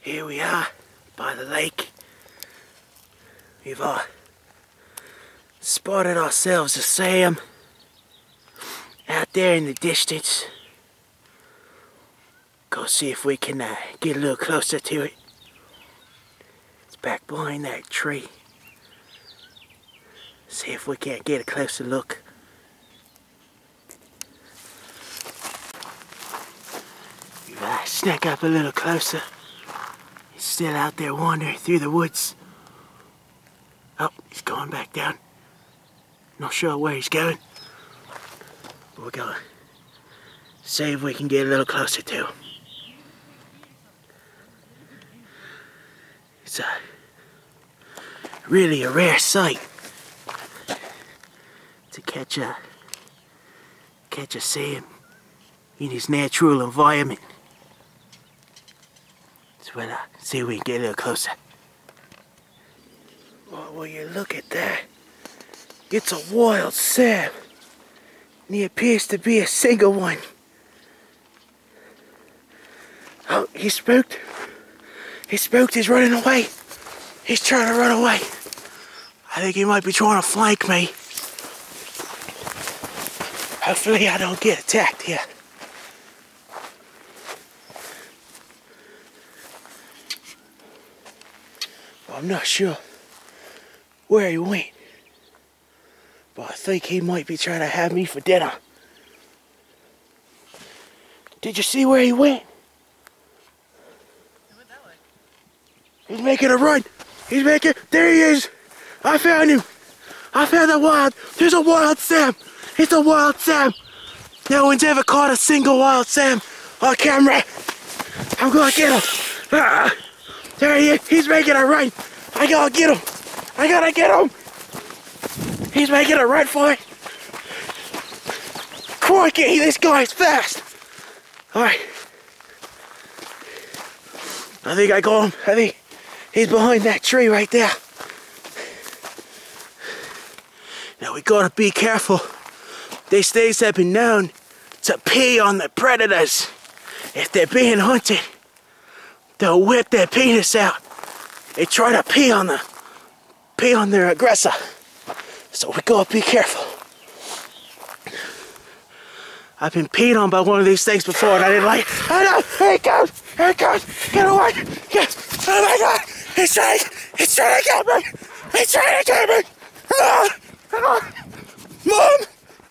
Here we are by the lake. We've spotted ourselves a Sam out there in the distance. Go see if we can get a little closer to it. It's back behind that tree. See if we can't get a closer look. We've snuck up a little closer. He's still out there wandering through the woods. Oh, he's going back down. Not sure where he's going. But we're gonna see if we can get a little closer to him. It's really a rare sight to catch a Sam in his natural environment. So we'll see if we can get a little closer. Well, will you look at that? It's a wild Sam, and he appears to be a single one. Oh, he spooked. He spooked, he's running away. He's trying to run away. I think he might be trying to flank me. Hopefully I don't get attacked here. Well, I'm not sure where he went, but I think he might be trying to have me for dinner. Did you see where he went? He went that way. He's making a run. There he is. I found him. I found there's a wild Sam. It's a wild Sam. No one's ever caught a single wild Sam on camera. I'm gonna get him. There he is. He's making a run. I gotta get him. I gotta get him. He's making a run for it. Crikey, this guy's fast. Alright. I think I got him. I think he's behind that tree right there. Now we gotta be careful. These things have been known to pee on the predators. If they're being hunted, they'll whip their penis out and try to pee on their aggressor. So we gotta be careful. I've been peed on by one of these things before and I didn't like it. Oh no! Here it goes! Here it goes! Get away! Oh my god! He's trying to get me! He's trying to get me! Mom!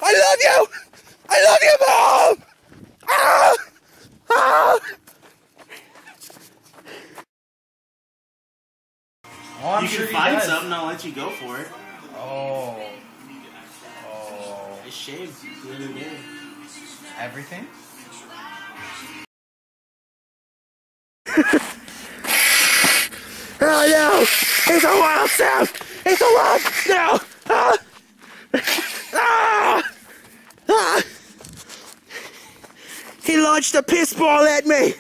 I love you! I love you, Mom! Ah! Ah! Oh, I'm you sure can find does. something, I'll let you go for it. Oh. I shaved the other day. Everything? Oh no! It's a wild Sam! It's a wild... No! Ah! Ah! Ah! He launched a piss ball at me!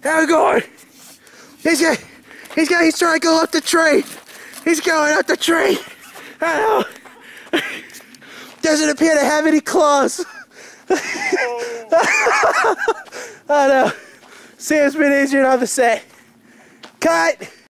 How's it going? He's trying to go up the tree! He's going up the tree! I know! Doesn't appear to have any claws! I know! Sam's been injured on the set. Cut!